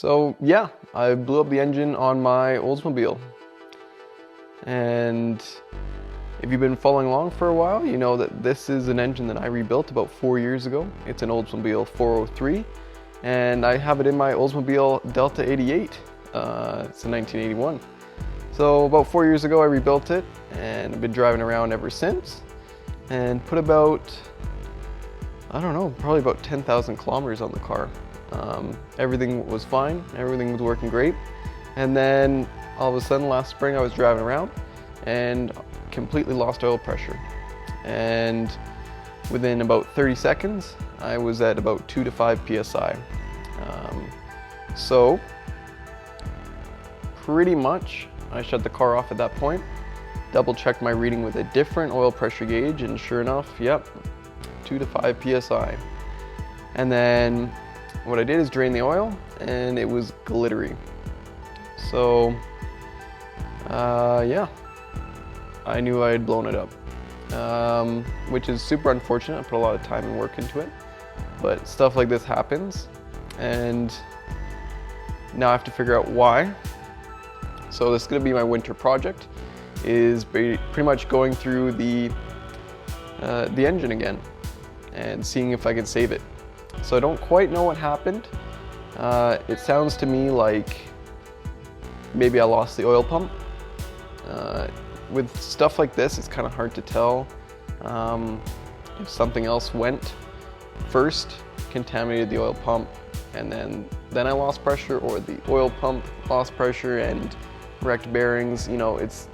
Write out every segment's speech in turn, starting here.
So yeah, I blew up the engine on my Oldsmobile. And if you've been following along for a while, you know that this is an engine that I rebuilt about 4 years ago. It's an Oldsmobile 403, and I have it in my Oldsmobile Delta 88. It's a 1981. So about 4 years ago I rebuilt it, and I've been driving around ever since, and put about, I don't know, probably about 10,000 kilometers on the car. Everything was fine, everything was working great, and then all of a sudden last spring I was driving around and completely lost oil pressure, and within about 30 seconds I was at about 2 to 5 psi. So pretty much I shut the car off at that point, double checked my reading with a different oil pressure gauge, and sure enough, yep, 2 to 5 psi. And then what I did is drain the oil, and it was glittery. So yeah, I knew I had blown it up, which is super unfortunate. I put a lot of time and work into it, but stuff like this happens, and now I have to figure out why. So this is going to be my winter project, is pretty much going through the engine again and seeing if I can save it. So I don't quite know what happened. It sounds to me like maybe I lost the oil pump. With stuff like this, it's kind of hard to tell if something else went first, contaminated the oil pump, and then I lost pressure, or the oil pump lost pressure and wrecked bearings. You know, it's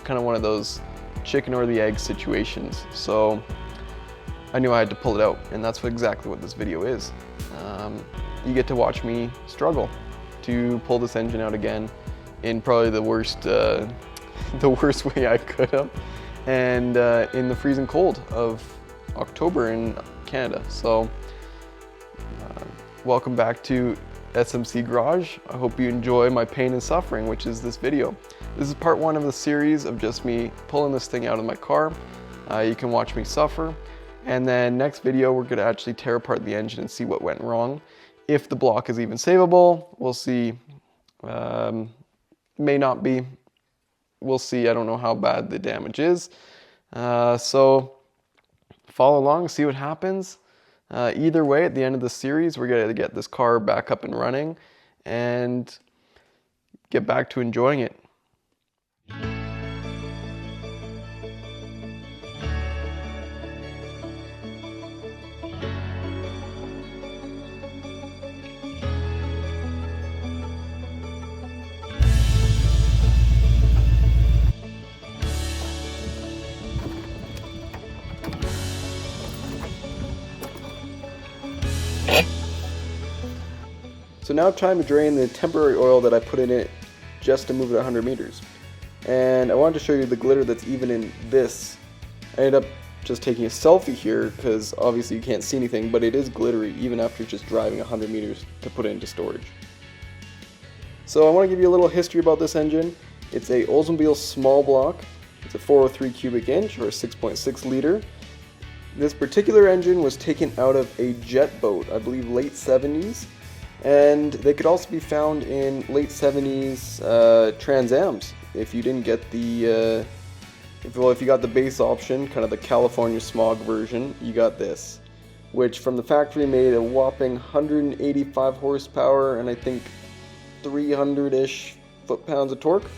kind of one of those chicken or the egg situations. So I knew I had to pull it out, and that's exactly what this video is. You get to watch me struggle to pull this engine out again in probably the worst way I could have, and in the freezing cold of October in Canada. So welcome back to SMC Garage. I hope you enjoy my pain and suffering, which is this video. This is part one of the series of just me pulling this thing out of my car. You can watch me suffer, and then next video we're going to actually tear apart the engine and see what went wrong. If the block is even savable, we'll see. May not be. We'll see. I don't know how bad the damage is. So follow along, see what happens. Either way, at the end of the series, we're going to get this car back up and running and get back to enjoying it. So now time to drain the temporary oil that I put in it just to move it 100 meters. And I wanted to show you the glitter that's even in this. I ended up just taking a selfie here because obviously you can't see anything, but it is glittery even after just driving 100 meters to put it into storage. So I want to give you a little history about this engine. It's a Oldsmobile small block. It's a 403 cubic inch, or a 6.6 liter. This particular engine was taken out of a jet boat, I believe late 70s. And they could also be found in late 70s Trans Ams. If you didn't get the, if you got the base option, kind of the California smog version, you got this, which from the factory made a whopping 185 horsepower and I think 300-ish foot-pounds of torque.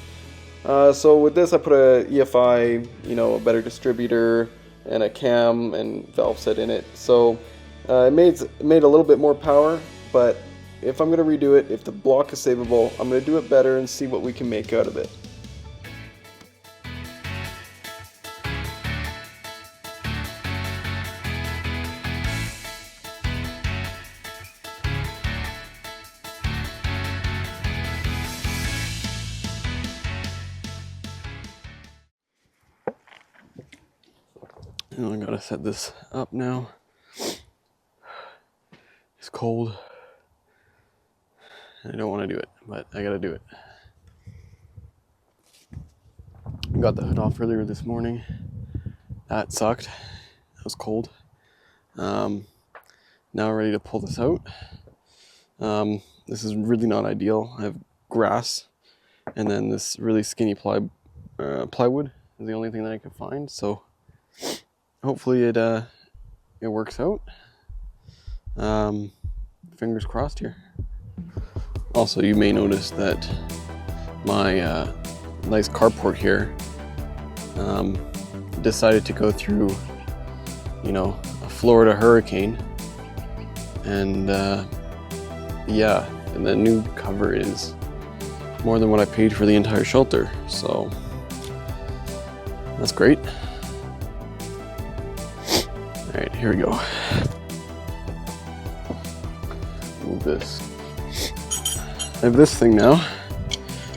So with this I put a EFI, you know, a better distributor and a cam and valve set in it. So it made a little bit more power, but if I'm going to redo it, if the block is savable, I'm going to do it better and see what we can make out of it. And I gotta set this up now. It's cold. I don't want to do it, but I gotta do it. Got the hood off earlier this morning. That sucked. It was cold. Now ready to pull this out. This is really not ideal. I have grass and then this really skinny plywood is the only thing that I can find. So hopefully it works out. Fingers crossed here. Also, you may notice that my nice carport here decided to go through, a Florida hurricane, and yeah, and the new cover is more than what I paid for the entire shelter, so that's great. All right, here we go. Move this. I have this thing now,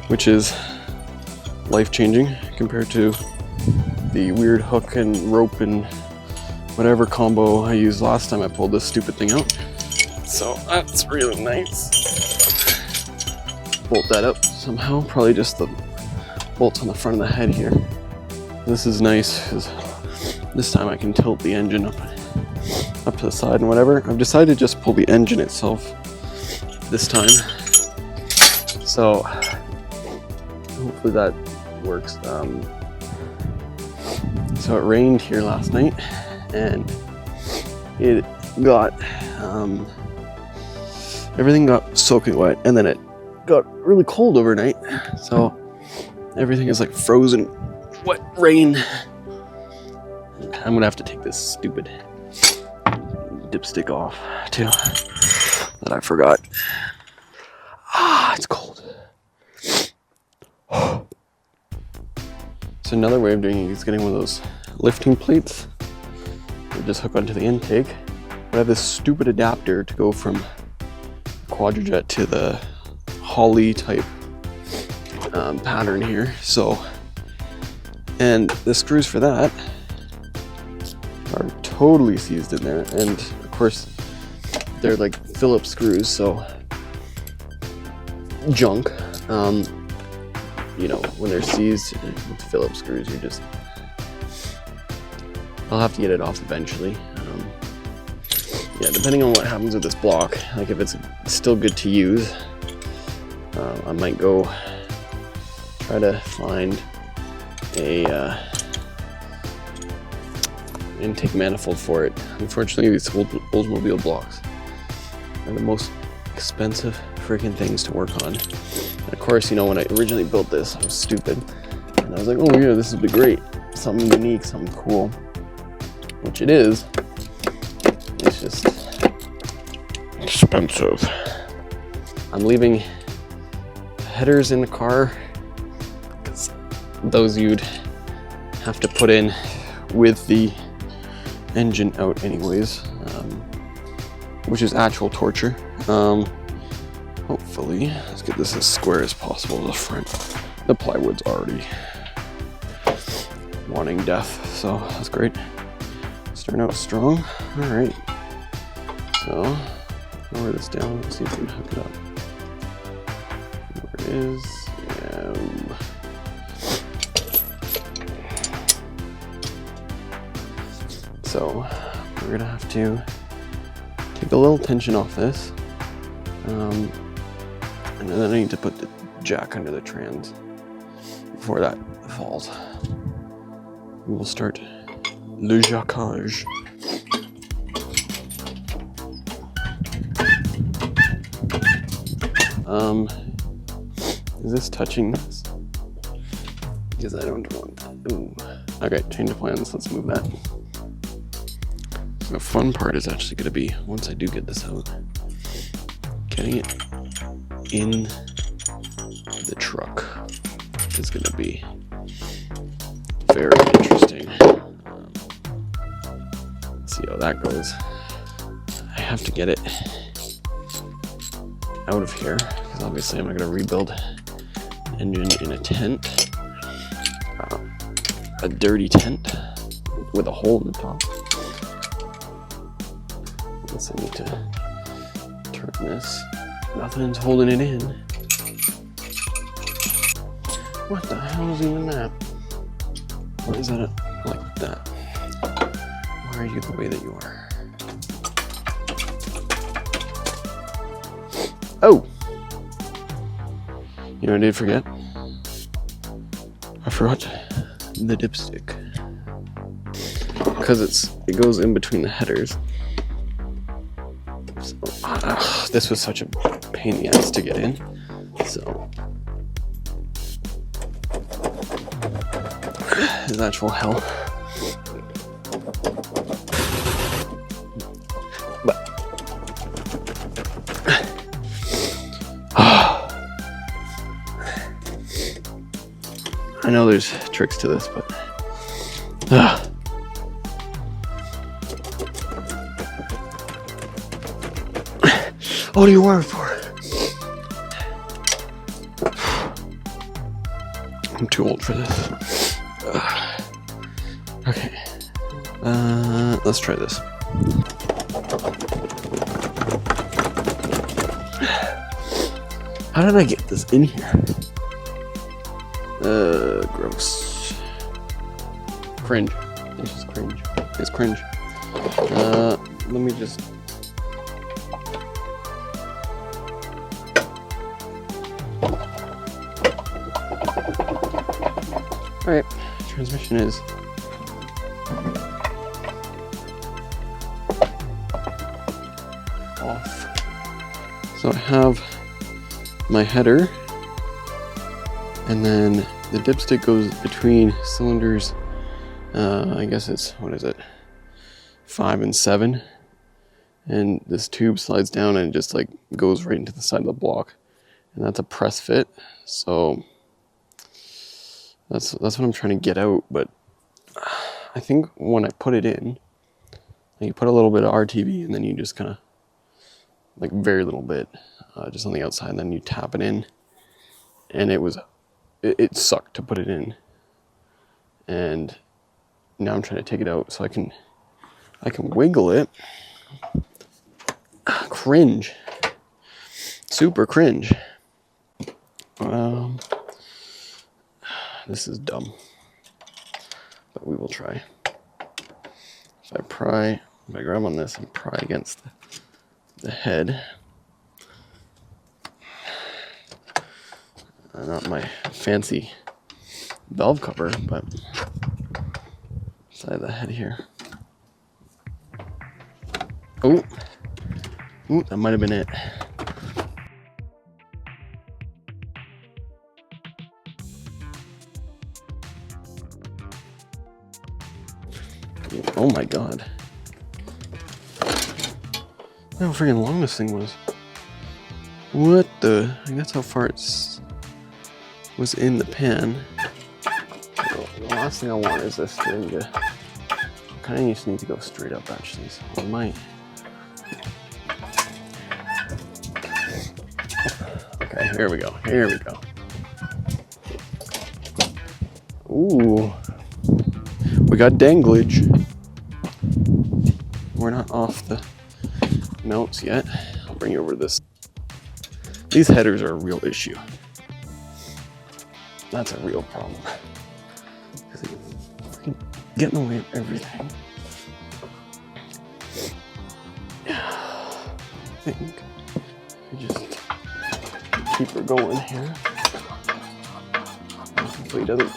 which is life-changing compared to the weird hook and rope and whatever combo I used last time I pulled this stupid thing out. So that's really nice. Bolt that up somehow, probably just the bolts on the front of the head here. This is nice because this time I can tilt the engine up to the side and whatever. I've decided to just pull the engine itself this time. So hopefully that works. So it rained here last night and it got, everything got soaking wet, and then it got really cold overnight. So everything is like frozen wet rain. I'm gonna have to take this stupid dipstick off too, that I forgot. It's cold. So another way of doing it is getting one of those lifting plates that just hook onto the intake. But I have this stupid adapter to go from Quadrajet to the Holly type pattern here. So, and the screws for that are totally seized in there, and of course they're like Phillips screws, so junk. When they're seized with Phillips screws, I'll have to get it off eventually. Yeah, depending on what happens with this block, like if it's still good to use, I might go try to find a intake manifold for it. Unfortunately, these Oldsmobile blocks are the most expensive freaking things to work on. And of course, when I originally built this, I was stupid. And I was like, oh yeah, this would be great. Something unique, something cool. Which it is. It's just expensive. I'm leaving headers in the car, because those you'd have to put in with the engine out anyways, which is actual torture. Hopefully, let's get this as square as possible to the front. The plywood's already wanting death, so that's great. Starting out strong. All right. So, lower this down. Let's see if we can hook it up. There it is. Yeah. So, we're gonna have to take a little tension off this. And then I need to put the jack under the trans before that falls. We will start le jackage. Is this touching this? Because I don't want that. Ooh. Okay, change of plans. Let's move that. So the fun part is actually going to be, once I do get this out, getting it in the truck is going to be very interesting. Let's see how that goes. I have to get it out of here, because obviously I'm not going to rebuild engine in a tent, a dirty tent with a hole in the top. I guess I need to turn this. Nothing's holding it in. What the hell is even that? Why is that like that? Why are you the way that you are? Oh! You know what I did forget? I forgot the dipstick. Because it goes in between the headers. So, this was such a pain in the ass to get in. So, it's actual hell. But I know there's tricks to this, but what do you want it for? I'm too old for this. Okay. Let's try this. How did I get this in here? Gross. Cringe. This is cringe. It's cringe. Let me just... Alright, transmission is off. So I have my header, and then the dipstick goes between cylinders, I guess it's, what is it, 5 and 7, and this tube slides down and it just like goes right into the side of the block, and that's a press fit. So that's what I'm trying to get out. But I think when I put it in, you put a little bit of RTV and then you just kind of, like very little bit, just on the outside, and then you tap it in, and it sucked to put it in, and now I'm trying to take it out so I can wiggle it. Cringe. Super cringe. This is dumb, but we will try. If I grab on this and pry against the head, not my fancy valve cover, but side of the head here. Oh, that might have been it. Oh my god. Look how freaking long this thing was. What the? That's how far it was in the pan. The last thing I want is this thing to... kind of just need to go straight up actually, so I might... Okay, here we go. Here we go. Ooh. We got danglage. We're not off the mounts yet. I'll bring you over to this. These headers are a real issue. That's a real problem. They get in the way of everything. I think I just keep her going here. Hopefully it doesn't.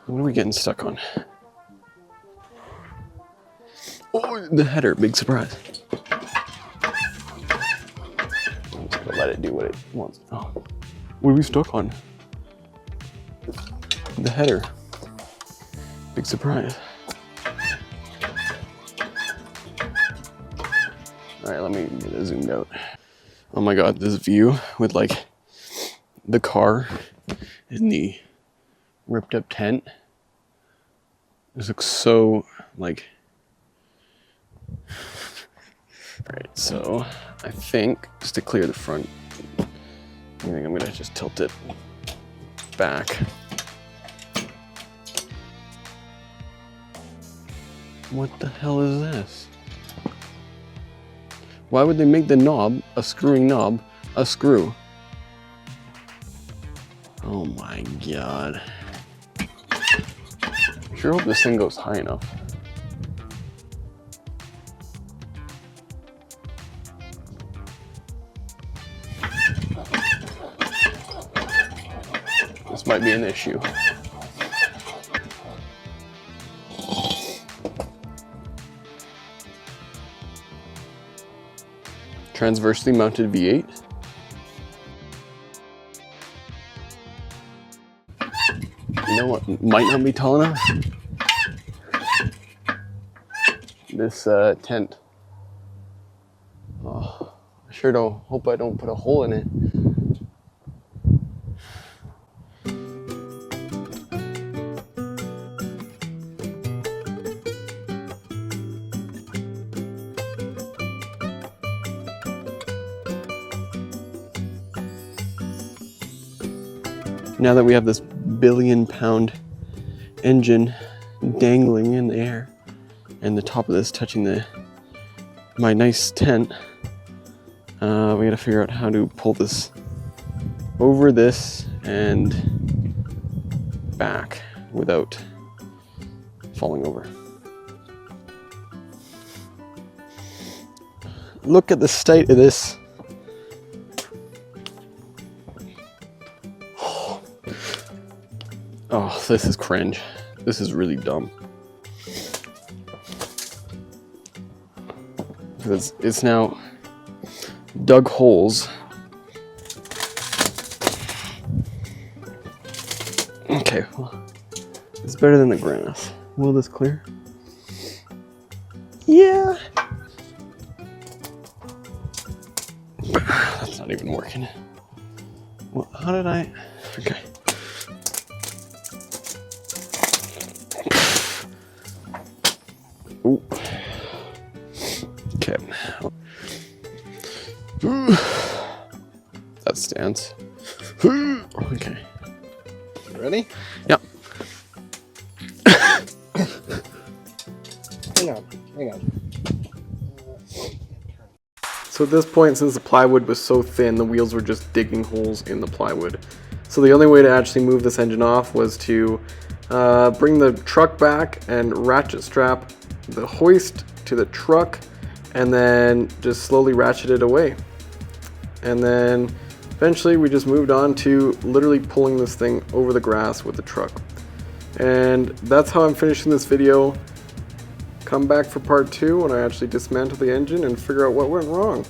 What are we getting stuck on? Oh, the header, big surprise. I'm just gonna let it do what it wants. Oh, what are we stuck on? The header, big surprise. All right, let me get it zoomed out. Oh my God, this view with like the car in the ripped up tent. This looks so like... Right, so I think just to clear the front, I think I'm gonna just tilt it back. What the hell is this? Why would they make the knob, a screwing knob, a screw? Oh my God. I sure hope this thing goes high enough. might be an issue. Transversely mounted V8. You know what might not be tall enough? This tent. Oh, I sure don't hope I don't put a hole in it. Now that we have this billion-pound engine dangling in the air and the top of this touching my nice tent, we gotta figure out how to pull this over this and back without falling over. Look at the state of this. Oh, this is cringe. This is really dumb. Because it's now dug holes. Okay, well, it's better than the grass. Will this clear? Yeah. That's not even working. Well, how did I? Okay. Ooh. Okay. That stands. Okay. Ready? Yep. Hang on. So at this point, since the plywood was so thin, the wheels were just digging holes in the plywood. So the only way to actually move this engine off was to bring the truck back and ratchet strap the hoist to the truck and then just slowly ratchet it away. And then eventually we just moved on to literally pulling this thing over the grass with the truck. And that's how I'm finishing this video. Come back for part 2 when I actually dismantle the engine and figure out what went wrong.